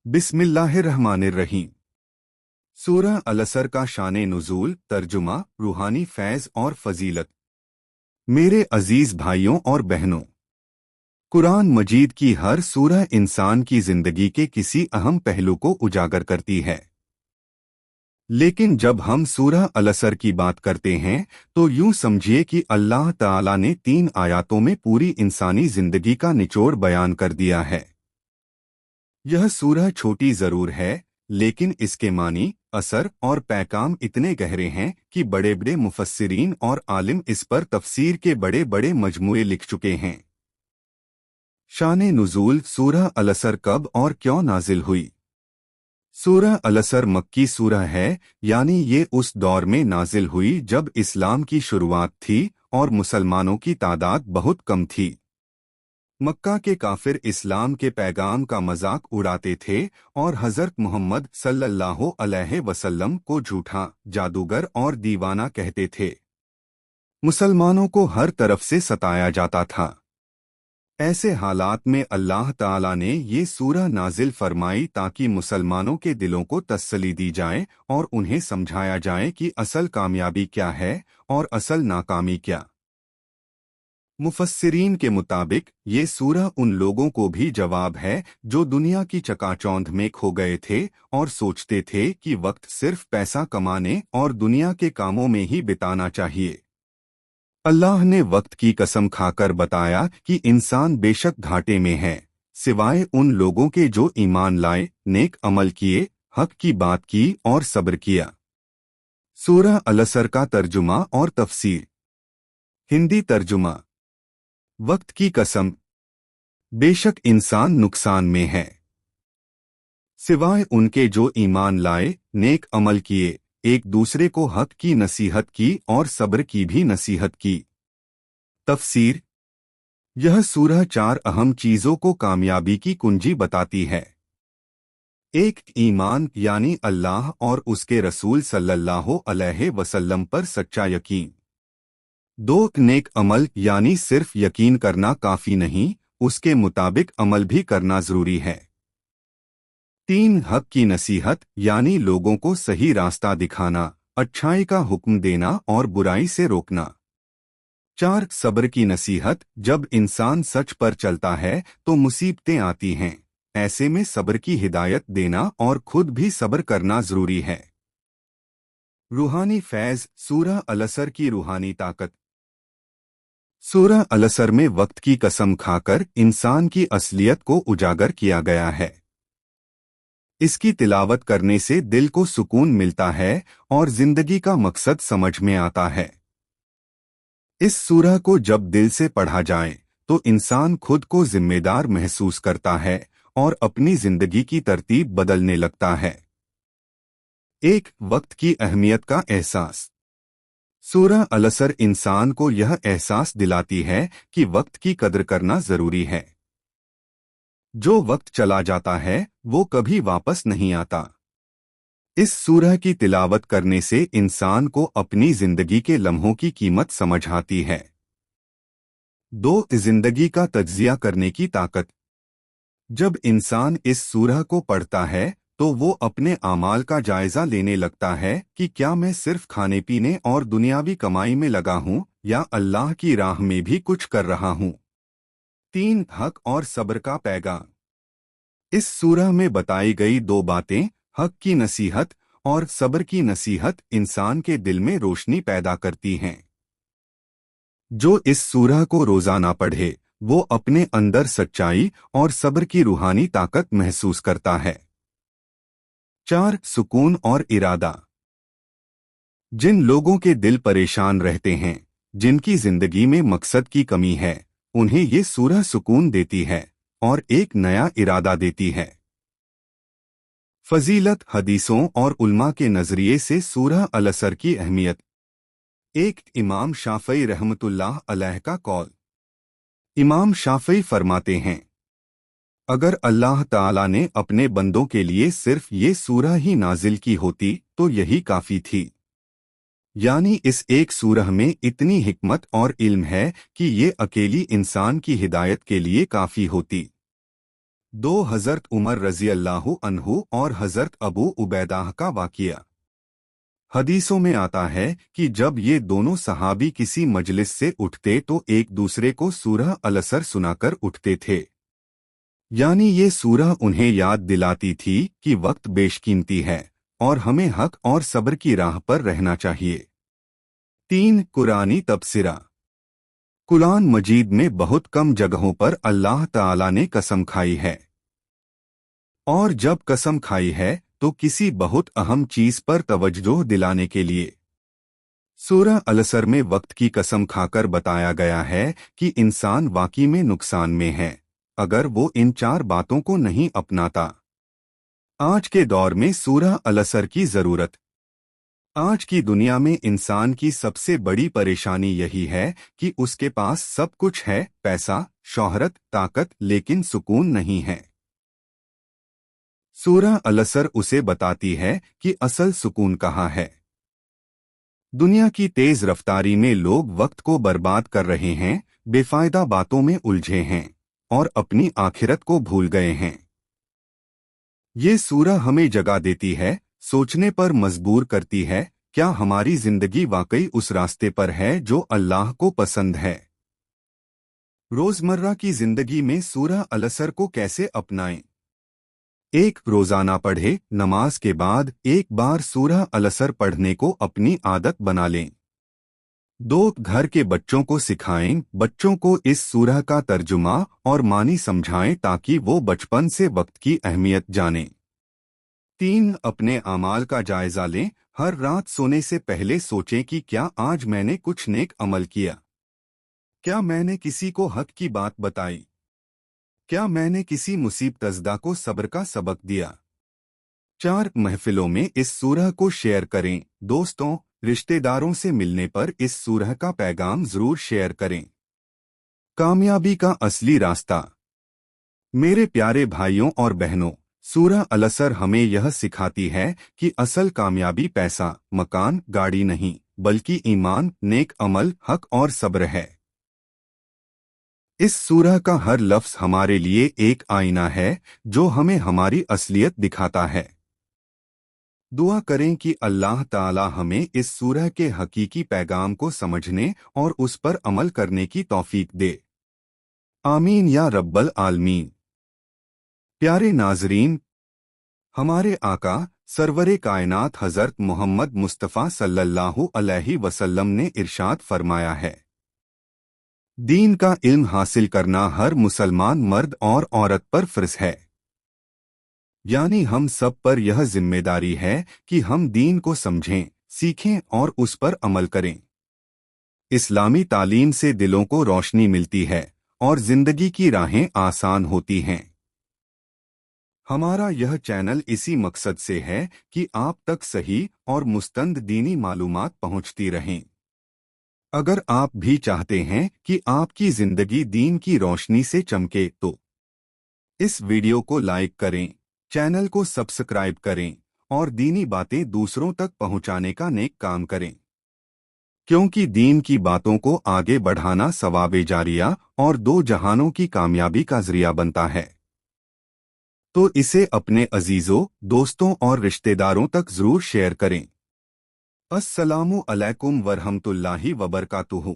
बिस्मिल्लाहिर्रहमानिर्रहीम। सूरह अल-असर का शान नुज़ूल, तर्जुमा, रूहानी फैज़ और फजीलत। मेरे अजीज भाइयों और बहनों, कुरान मजीद की हर सूरह इंसान की जिंदगी के किसी अहम पहलू को उजागर करती है। लेकिन जब हम सूरह अल-असर की बात करते हैं तो यूं समझिए कि अल्लाह ताला ने 3 आयातों में पूरी इंसानी जिंदगी का निचोड़ बयान कर दिया है। यह सूरह छोटी जरूर है, लेकिन इसके मानी, असर और पैगाम इतने गहरे हैं कि बड़े बड़े मुफस्सिरीन और आलिम इस पर तफसीर के बड़े बड़े मजमूए लिख चुके हैं। शान नुज़ूल सूरह अल-असर कब और क्यों नाजिल हुई? सूरह अल-असर मक्की सूरह है, यानी ये उस दौर में नाजिल हुई जब इस्लाम की शुरुआत थी और मुसलमानों की तादाद बहुत कम थी। मक्का के काफिर इस्लाम के पैगाम का मजाक उड़ाते थे और हज़रत मोहम्मद सल्लल्लाहु अलैहि वसल्लम को झूठा, जादूगर और दीवाना कहते थे। मुसलमानों को हर तरफ से सताया जाता था। ऐसे हालात में अल्लाह ताला ने ये सूरह नाजिल फरमाई ताकि मुसलमानों के दिलों को तसल्ली दी जाए और उन्हें समझाया जाए कि असल कामयाबी क्या है और असल नाकामी क्या। मुफस्सिरीन के मुताबिक ये सूरह उन लोगों को भी जवाब है जो दुनिया की चकाचौंध में खो गए थे और सोचते थे कि वक्त सिर्फ पैसा कमाने और दुनिया के कामों में ही बिताना चाहिए। अल्लाह ने वक्त की कसम खाकर बताया कि इंसान बेशक घाटे में है, सिवाय उन लोगों के जो ईमान लाए, नेक अमल किए, हक की बात की और सब्र किया। सूरह अल-असर का तर्जुमा और तफसीर। हिंदी तर्जुमा। वक्त की कसम, बेशक इंसान नुकसान में है, सिवाय उनके जो ईमान लाए, नेक अमल किए, एक दूसरे को हक की नसीहत की और सब्र की भी नसीहत की। तफसीर। यह सूरह 4 अहम चीजों को कामयाबी की कुंजी बताती है। 1. ईमान यानी अल्लाह और उसके रसूल सल्लल्लाहु अलैहि वसल्लम पर सच्चा यकीन। 2. नेक अमल यानी सिर्फ यकीन करना काफी नहीं, उसके मुताबिक अमल भी करना जरूरी है। 3. हक की नसीहत यानी लोगों को सही रास्ता दिखाना, अच्छाई का हुक्म देना और बुराई से रोकना। 4. सब्र की नसीहत, जब इंसान सच पर चलता है तो मुसीबतें आती हैं, ऐसे में सब्र की हिदायत देना और खुद भी सब्र करना जरूरी है। रूहानी फैज़ सूरह अल-असर की रूहानी ताकत। सूरह अल-असर में वक्त की कसम खाकर इंसान की असलियत को उजागर किया गया है। इसकी तिलावत करने से दिल को सुकून मिलता है और जिंदगी का मकसद समझ में आता है। इस सूरह को जब दिल से पढ़ा जाए तो इंसान खुद को जिम्मेदार महसूस करता है और अपनी जिंदगी की तरतीब बदलने लगता है। 1. वक्त की अहमियत का एहसास। सूरह अल-असर इंसान को यह एहसास दिलाती है कि वक्त की कद्र करना जरूरी है। जो वक्त चला जाता है वो कभी वापस नहीं आता। इस सूरह की तिलावत करने से इंसान को अपनी जिंदगी के लम्हों की कीमत समझ आती है। 2. जिंदगी का तज्जिया करने की ताकत। जब इंसान इस सूरह को पढ़ता है तो वो अपने आमाल का जायजा लेने लगता है कि क्या मैं सिर्फ खाने पीने और दुनियावी कमाई में लगा हूँ या अल्लाह की राह में भी कुछ कर रहा हूँ। 3. हक और सब्र का पैगाम। इस सूरह में बताई गई 2 बातें, हक की नसीहत और सब्र की नसीहत, इंसान के दिल में रोशनी पैदा करती हैं। जो इस सूरह को रोजाना पढ़े वो अपने अंदर सच्चाई और सब्र की रूहानी ताकत महसूस करता है। 4. सुकून और इरादा। जिन लोगों के दिल परेशान रहते हैं, जिनकी जिंदगी में मकसद की कमी है, उन्हें ये सूरह सुकून देती है और एक नया इरादा देती है। फजीलत, हदीसों और उल्मा के नजरिए से सूरह अल-असर की अहमियत। 1. इमाम शाफई रहमतुल्लाह अलैह का कौल। इमाम शाफई फरमाते हैं, अगर अल्लाह ताला ने अपने बंदों के लिए सिर्फ ये सूरह ही नाजिल की होती तो यही काफी थी। यानी इस एक सूरह में इतनी हिकमत और इल्म है कि ये अकेली इंसान की हिदायत के लिए काफी होती। دو حضرت عمر رضی اللہ عنہ اور حضرت ابو عبیدہ کا واقعہ۔ حدیثوں میں آتا ہے کہ جب یہ دونوں صحابی کسی مجلس سے اٹھتے تو ایک دوسرے کو سورہ العصر سنا کر اٹھتے تھے، یعنی یہ سورہ انہیں یاد دلاتی تھی کہ وقت بیش قیمتی ہے اور ہمیں حق اور صبر کی راہ پر رہنا چاہیے۔ 3 قرآنی تبصرہ۔ قرآن مجید میں بہت کم جگہوں پر اللہ تعالیٰ نے قسم کھائی ہے، اور جب قسم کھائی ہے تو کسی بہت اہم چیز پر توجہ دلانے کے لیے۔ سورہ العصر میں وقت کی قسم کھا کر بتایا گیا ہے کہ انسان واقعی میں نقصان میں ہے اگر وہ ان 4 باتوں کو نہیں اپناتا۔ آج کے دور میں سورہ العصر کی ضرورت۔ آج کی دنیا میں انسان کی سب سے بڑی پریشانی یہی ہے کہ اس کے پاس سب کچھ ہے، پیسہ، شہرت، طاقت، لیکن سکون نہیں ہے۔ سورہ العصر اسے بتاتی ہے کہ اصل سکون کہاں ہے۔ دنیا کی تیز رفتاری میں لوگ وقت کو برباد کر رہے ہیں، بے فائدہ باتوں میں الجھے ہیں اور اپنی آخرت کو بھول گئے ہیں۔ یہ سورہ ہمیں جگا دیتی ہے، سوچنے پر مجبور کرتی ہے، کیا ہماری زندگی واقعی اس راستے پر ہے جو اللہ کو پسند ہے؟ روزمرہ کی زندگی میں سورہ العصر کو کیسے اپنائیں؟ 1 روزانہ پڑھے، نماز کے بعد ایک بار سورہ العصر پڑھنے کو اپنی عادت بنا لیں۔ 2 گھر کے بچوں کو سکھائیں، بچوں کو اس سورہ کا ترجمہ اور معنی سمجھائیں تاکہ وہ بچپن سے وقت کی اہمیت جانیں۔ 3 اپنے اعمال کا جائزہ لیں، ہر رات سونے سے پہلے سوچیں کہ کیا آج میں نے کچھ نیک عمل کیا؟ کیا میں نے کسی کو حق کی بات بتائی؟ کیا میں نے کسی مصیبت زدہ کو صبر کا سبق دیا؟ 4 محفلوں میں اس سورہ کو شیئر کریں، دوستوں، رشتہ داروں سے ملنے پر اس سورہ کا پیغام ضرور شیئر کریں۔ کامیابی کا اصلی راستہ۔ میرے پیارے بھائیوں اور بہنوں، سورہ العصر ہمیں یہ سکھاتی ہے کہ اصل کامیابی پیسہ، مکان، گاڑی نہیں، بلکہ ایمان، نیک عمل، حق اور صبر ہے۔ اس سورہ کا ہر لفظ ہمارے لیے ایک آئینہ ہے جو ہمیں ہماری اصلیت دکھاتا ہے۔ دعا کریں کہ اللہ تعالی ہمیں اس سورہ کے حقیقی پیغام کو سمجھنے اور اس پر عمل کرنے کی توفیق دے۔ آمین یا رب العالمین۔ پیارے ناظرین، ہمارے آقا سرور کائنات حضرت محمد مصطفیٰ صلی اللہ علیہ وسلم نے ارشاد فرمایا ہے، دین کا علم حاصل کرنا ہر مسلمان مرد اور عورت پر فرض ہے، یعنی ہم سب پر یہ ذمہ داری ہے کہ ہم دین کو سمجھیں، سیکھیں اور اس پر عمل کریں۔ اسلامی تعلیم سے دلوں کو روشنی ملتی ہے اور زندگی کی راہیں آسان ہوتی ہیں۔ ہمارا یہ چینل اسی مقصد سے ہے کہ آپ تک صحیح اور مستند دینی معلومات پہنچتی رہیں۔ اگر آپ بھی چاہتے ہیں کہ آپ کی زندگی دین کی روشنی سے چمکے تو اس ویڈیو کو لائک کریں، چینل کو سبسکرائب کریں اور دینی باتیں دوسروں تک پہنچانے کا نیک کام کریں، کیونکہ دین کی باتوں کو آگے بڑھانا ثواب جاریہ اور 2 جہانوں کی کامیابی کا ذریعہ بنتا ہے۔ تو اسے اپنے عزیزوں، دوستوں اور رشتہ داروں تک ضرور شیئر کریں۔ السلام علیکم ورحمۃ اللہ وبرکاتہ۔